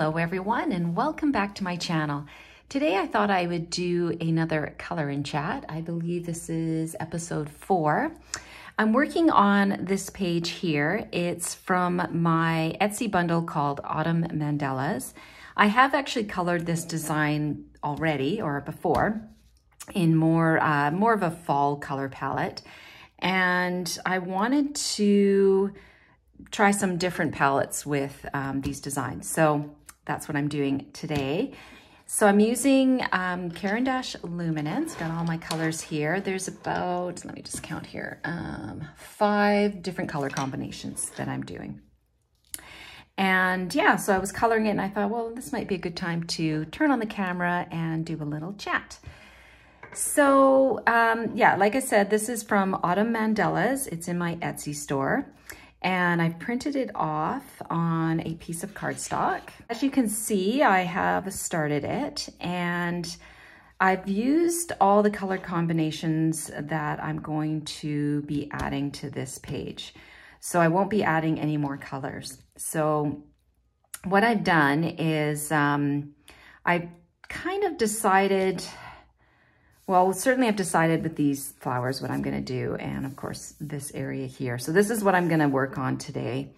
Hello everyone and welcome back to my channel. Today I thought I would do another color and chat. I believe this is episode 4. I'm working on this page here. It's from my Etsy bundle called Autumn Mandalas. I have actually colored this design already or before in more of a fall color palette. And I wanted to try some different palettes with these designs. So that's what I'm doing today. So I'm using Caran d'Ache Luminance, got all my colors here. There's about, let me just count here, 5 different color combinations that I'm doing. And yeah, so I was coloring it and I thought, well, this might be a good time to turn on the camera and do a little chat. So yeah, like I said, this is from Autumn Mandalas. It's in my Etsy store. And I've printed it off on a piece of cardstock. As you can see, I have started it and I've used all the color combinations that I'm going to be adding to this page. So I won't be adding any more colors. So what I've done is I've kind of decided, well, certainly I've decided with these flowers what I'm going to do, and of course this area here. So this is what I'm going to work on today.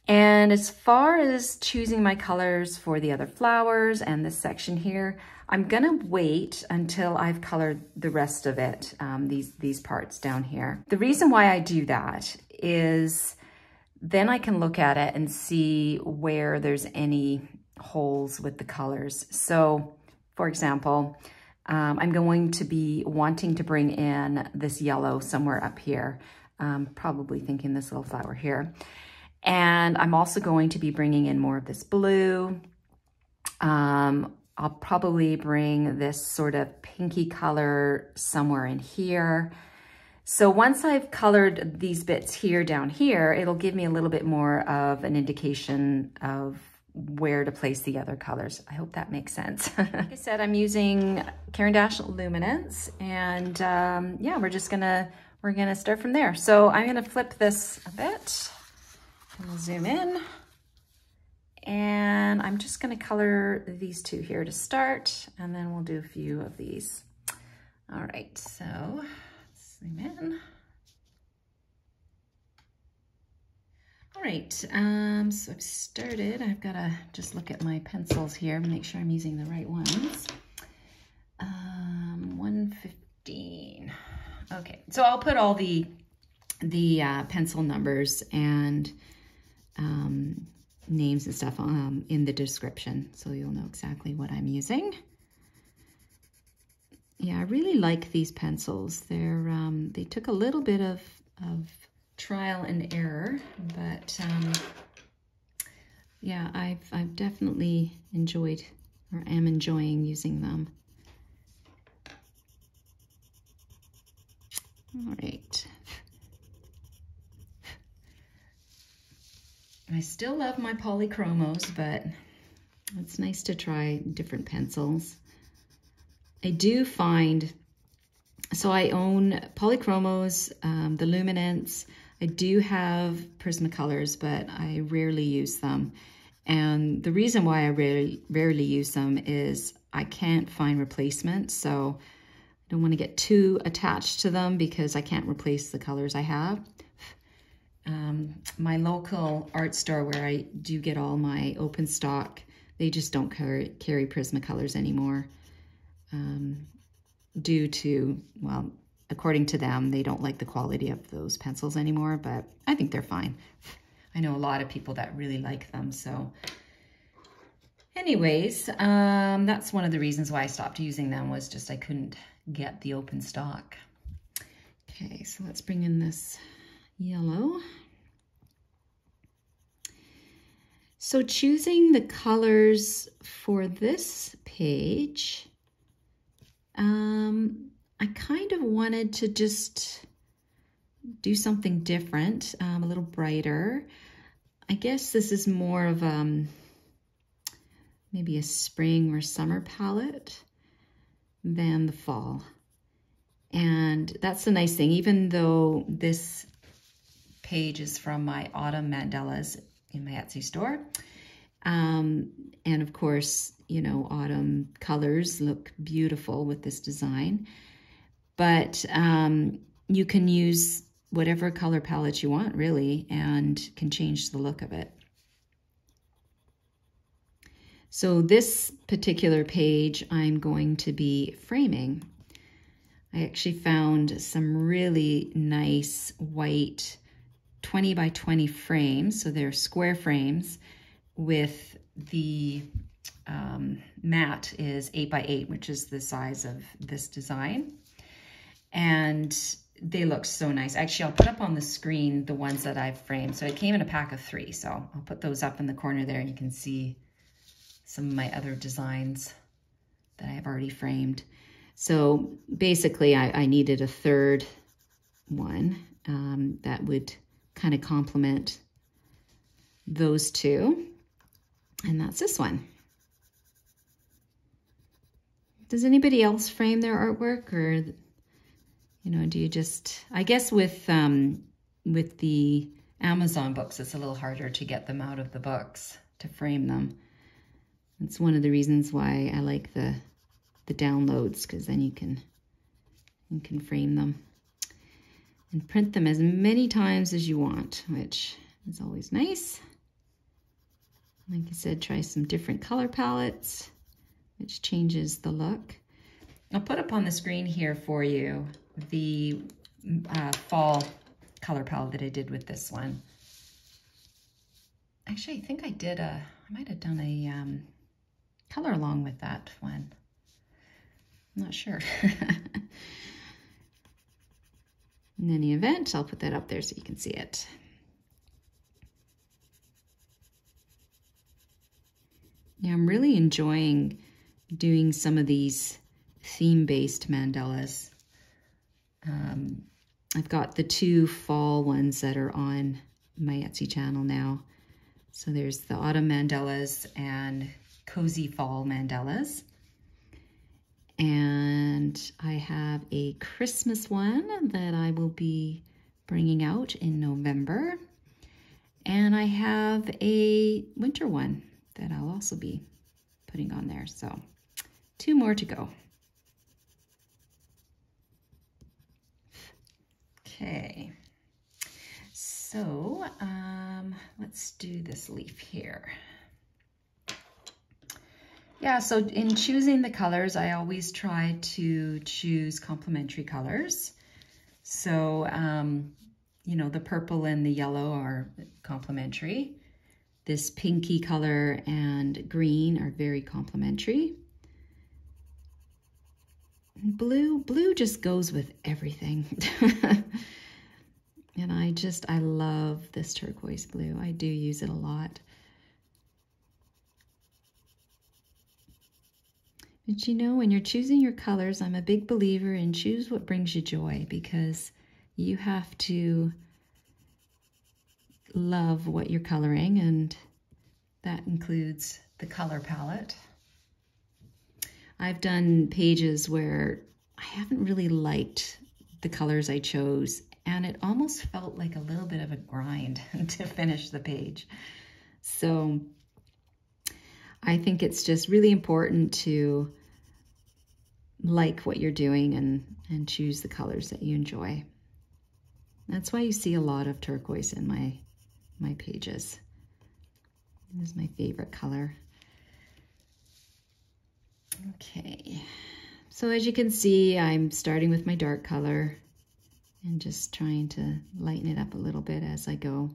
And as far as choosing my colors for the other flowers and this section here, I'm going to wait until I've colored the rest of it, these parts down here. The reason why I do that is then I can look at it and see where there's any holes with the colors. So for example, I'm going to be wanting to bring in this yellow somewhere up here, probably thinking this little flower here. And I'm also going to be bringing in more of this blue. I'll probably bring this sort of pinky color somewhere in here. So once I've colored these bits here down here, it'll give me a little bit more of an indication of where to place the other colors. I hope that makes sense. Like I said, I'm using Caran d'Ache Luminance, and yeah, we're gonna start from there. So I'm gonna flip this a bit, and we'll zoom in, and I'm just gonna color these two here to start, and then we'll do a few of these. All right, so zoom in. All right, so I've started. I've got to just look at my pencils here and make sure I'm using the right ones. 115. Okay, so I'll put all the pencil numbers and names and stuff in the description, so you'll know exactly what I'm using. Yeah, I really like these pencils. They took a little bit of trial and error, but yeah, I've definitely enjoyed or am enjoying using them. All right. I still love my polychromos, but it's nice to try different pencils. I do find, so I own polychromos, the Luminance. I do have Prismacolors, but I rarely use them. And the reason why I rarely use them is I can't find replacements. So I don't want to get too attached to them because I can't replace the colors I have. My local art store where I do get all my open stock, they just don't carry Prismacolors anymore. Due to, well, according to them, they don't like the quality of those pencils anymore, but I think they're fine. I know a lot of people that really like them, so. Anyways, that's one of the reasons why I stopped using them, was just I couldn't get the open stock. Okay, so let's bring in this yellow. So choosing the colors for this page, I kind of wanted to just do something different, a little brighter. I guess this is more of maybe a spring or summer palette than the fall. And that's the nice thing, even though this page is from my Autumn Mandalas in my Etsy store, And of course, you know, autumn colors look beautiful with this design. But you can use whatever color palette you want, really, and can change the look of it. So this particular page I'm going to be framing. I actually found some really nice white 20 by 20 frames. So they're square frames with the mat is 8 by 8, which is the size of this design. And they look so nice. Actually, I'll put up on the screen the ones that I've framed. So it came in a pack of 3. So I'll put those up in the corner there and you can see some of my other designs that I have already framed. So basically I needed a third one that would kind of complement those two. And that's this one. Does anybody else frame their artwork, or, you know, do you just, I guess with the Amazon books, it's a little harder to get them out of the books to frame them. It's one of the reasons why I like the downloads, because then you can frame them and print them as many times as you want, which is always nice. Like I said, try some different color palettes, which changes the look. I'll put up on the screen here for you the fall color palette that I did with this one. Actually, I think I might have done a color along with that one. I'm not sure. In any event, I'll put that up there so you can see it. Yeah, I'm really enjoying doing some of these theme-based mandalas. I've got the 2 fall ones that are on my Etsy channel now. So there's the autumn mandalas and cozy fall mandalas. And I have a Christmas one that I will be bringing out in November. And I have a winter one that I'll also be putting on there. So 2 more to go. Okay, so let's do this leaf here. Yeah, so in choosing the colors, I always try to choose complementary colors. So, you know, the purple and the yellow are complementary. This pinky color and green are very complementary. Blue just goes with everything. And I love this turquoise blue. I do use it a lot. But you know, when you're choosing your colors, I'm a big believer in choose what brings you joy, because you have to love what you're coloring, and that includes the color palette. I've done pages where I haven't really liked the colors I chose, and it almost felt like a little bit of a grind to finish the page. So I think it's just really important to like what you're doing and choose the colors that you enjoy. That's why you see a lot of turquoise in my pages. It is my favorite color. Okay, so as you can see, I'm starting with my dark color and just trying to lighten it up a little bit as I go.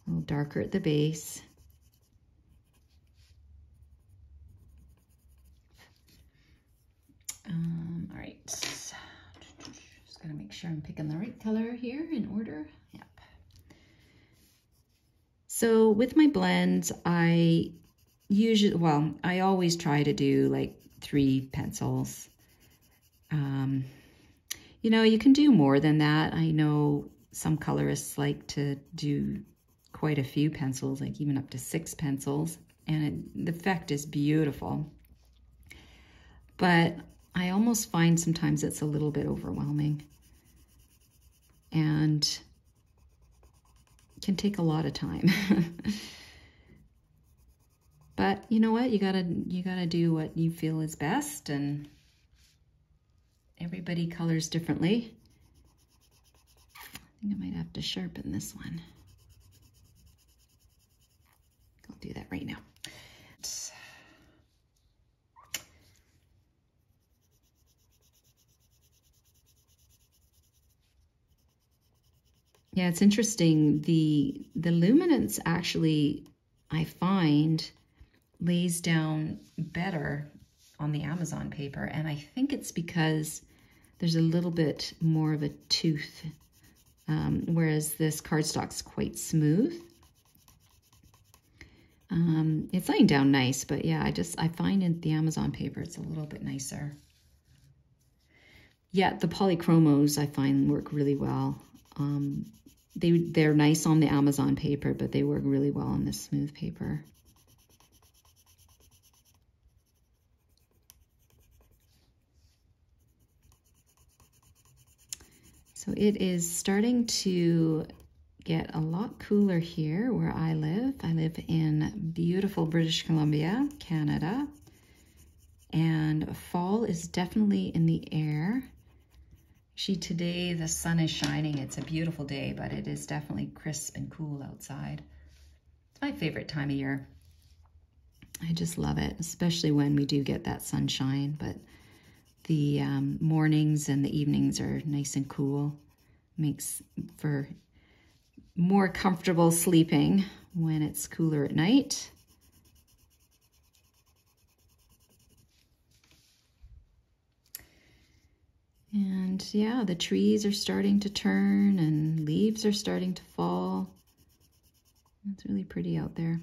A little darker at the base. All right, just gonna make sure I'm picking the right color here in order. Yep. So with my blends, I always try to do like 3 pencils. You know, you can do more than that. I know some colorists like to do quite a few pencils, like even up to 6 pencils, and the effect is beautiful. But I almost find sometimes it's a little bit overwhelming and can take a lot of time. But you know what? You gotta do what you feel is best, and everybody colors differently. I think I might have to sharpen this one. I'll do that right now. Yeah, it's interesting. The Luminance actually, I find, lays down better on the Amazon paper, and I think it's because there's a little bit more of a tooth, whereas this cardstock's quite smooth. It's laying down nice, but yeah, I find in the Amazon paper it's a little bit nicer. Yeah, the polychromos I find work really well. They're nice on the Amazon paper, but they work really well on this smooth paper. So it is starting to get a lot cooler here where I live. I live in beautiful British Columbia, Canada, and fall is definitely in the air. Actually, today the sun is shining. It's a beautiful day, but it is definitely crisp and cool outside. It's my favorite time of year. I just love it, especially when we do get that sunshine, but the mornings and the evenings are nice and cool. Makes for more comfortable sleeping when it's cooler at night. And yeah, the trees are starting to turn and leaves are starting to fall. It's really pretty out there.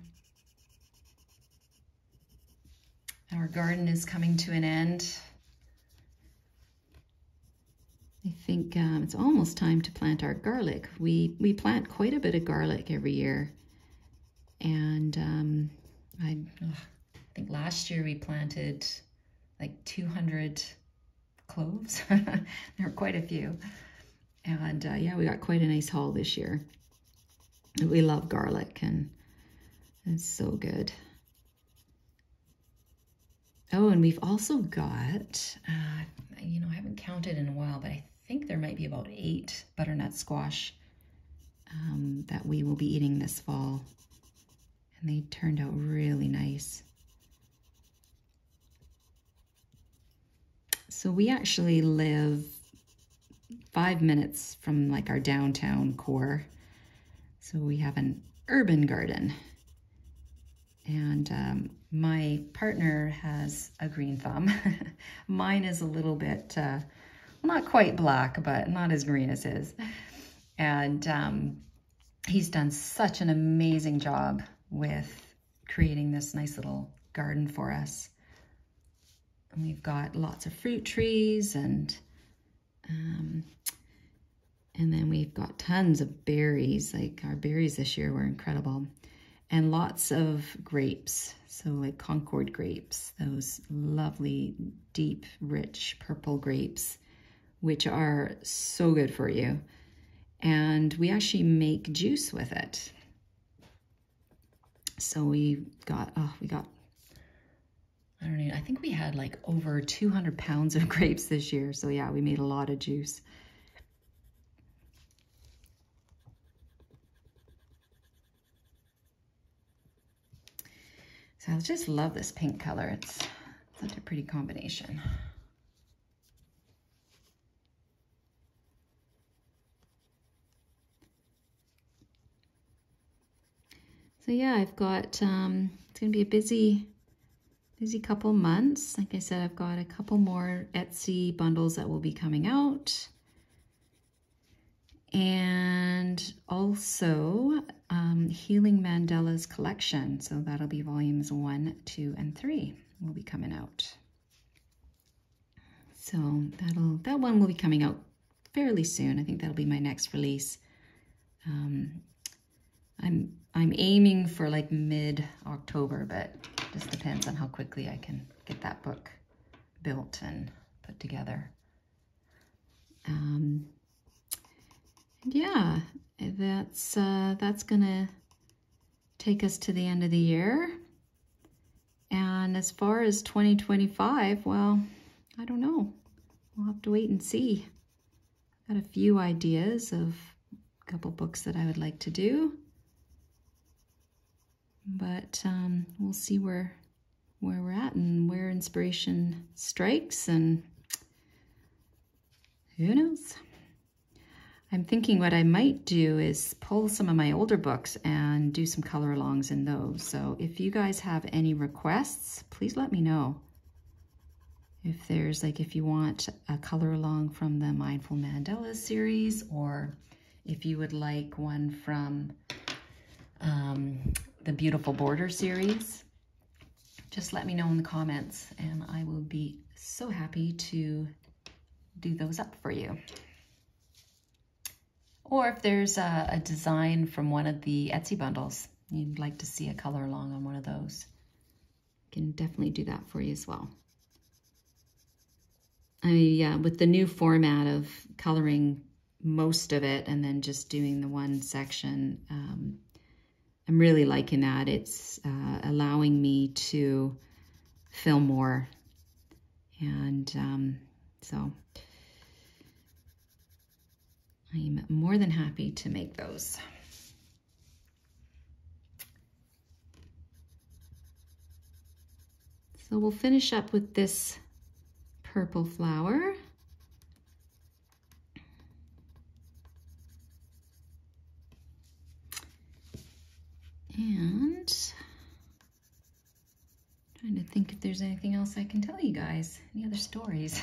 Our garden is coming to an end. I think it's almost time to plant our garlic. We plant quite a bit of garlic every year. And I think last year we planted like 200 cloves. There were quite a few. And yeah, we got quite a nice haul this year. We love garlic and it's so good. Oh, and we've also got, you know, I haven't counted in a while, but I think there might be about 8 butternut squash that we will be eating this fall. And they turned out really nice. So we actually live 5 minutes from like our downtown core. So we have an urban garden. And my partner has a green thumb. Mine is a little bit, well, not quite black, but not as green as his. And he's done such an amazing job with creating this nice little garden for us. And we've got lots of fruit trees and then we've got tons of berries. Like our berries this year were incredible. And lots of grapes, so like Concord grapes, those lovely, deep, rich purple grapes, which are so good for you. And we actually make juice with it. So we got, I don't know, I think we had like over 200 pounds of grapes this year. So yeah, we made a lot of juice. So I just love this pink color. It's such a pretty combination. So yeah, I've got, it's gonna be a busy couple months. Like I said, I've got a couple more Etsy bundles that will be coming out. And also Healing Mandalas collection. So that'll be volumes 1, 2, and 3 will be coming out. So that one will be coming out fairly soon. I think that'll be my next release. I'm aiming for like mid-October, but just depends on how quickly I can get that book built and put together. Yeah, that's gonna take us to the end of the year. And as far as 2025, well, I don't know. We'll have to wait and see. Got a few ideas of a couple books that I would like to do. But we'll see where we're at and where inspiration strikes, and who knows. I'm thinking what I might do is pull some of my older books and do some color alongs in those. So if you guys have any requests, please let me know. If there's if you want a color along from the Mindful Mandalas series, or if you would like one from the Beautiful Border series, just let me know in the comments and I will be so happy to do those up for you. Or if there's a design from one of the Etsy bundles, you'd like to see a color along on one of those, I can definitely do that for you as well. With the new format of coloring most of it and then just doing the one section, I'm really liking that. It's allowing me to film more, and so I'm more than happy to make those. So we'll finish up with this purple flower. And trying to think if there's anything else I can tell you guys, any other stories.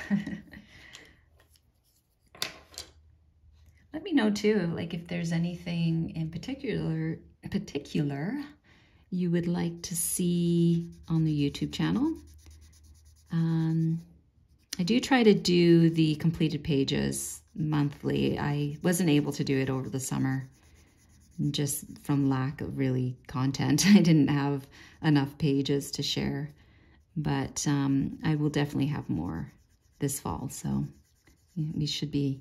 Let me know too, if there's anything in particular you would like to see on the YouTube channel. I do try to do the completed pages monthly. I wasn't able to do it over the summer, just from lack of really content. I didn't have enough pages to share, but I will definitely have more this fall. So I should be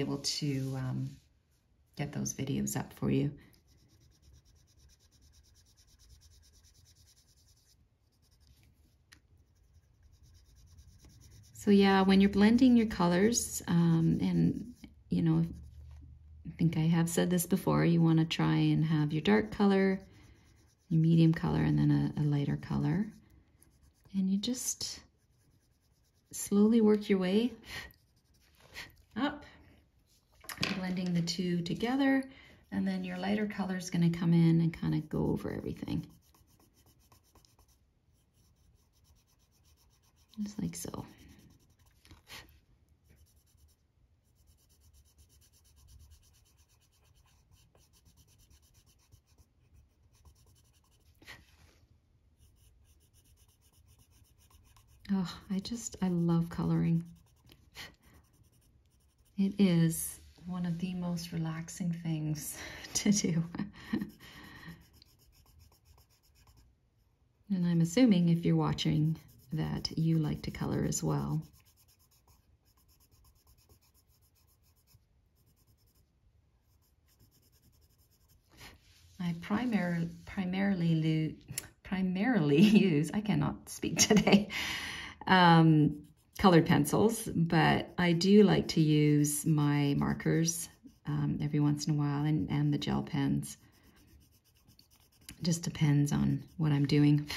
able to get those videos up for you. So yeah, when you're blending your colors, and I think I have said this before, you want to try and have your dark color, your medium color, and then a lighter color. And you just slowly work your way up, blending the two together, and then your lighter color is going to come in and kind of go over everything. Just like so. Oh, I love coloring. It is one of the most relaxing things to do. And I'm assuming if you're watching that you like to color as well. I primarily use, I cannot speak today, colored pencils, but I do like to use my markers every once in a while, and the gel pens. Just depends on what I'm doing.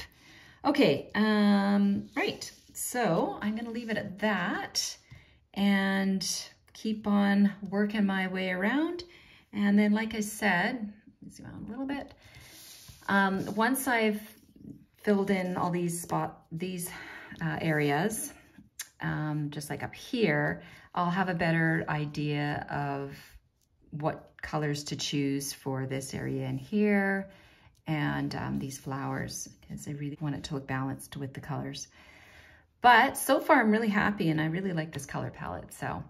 Okay, right, so I'm gonna leave it at that and keep on working my way around. And then, like I said, zoom out a little bit. Once I've filled in all these areas, just like up here, I'll have a better idea of what colors to choose for this area in here and these flowers, because I really want it to look balanced with the colors. But so far I'm really happy, and I really like this color palette. So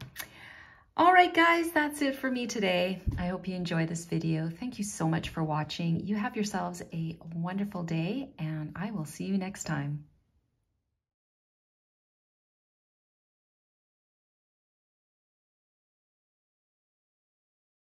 all right, guys, that's it for me today. I hope you enjoyed this video. Thank you so much for watching. You have yourselves a wonderful day, and I will see you next time.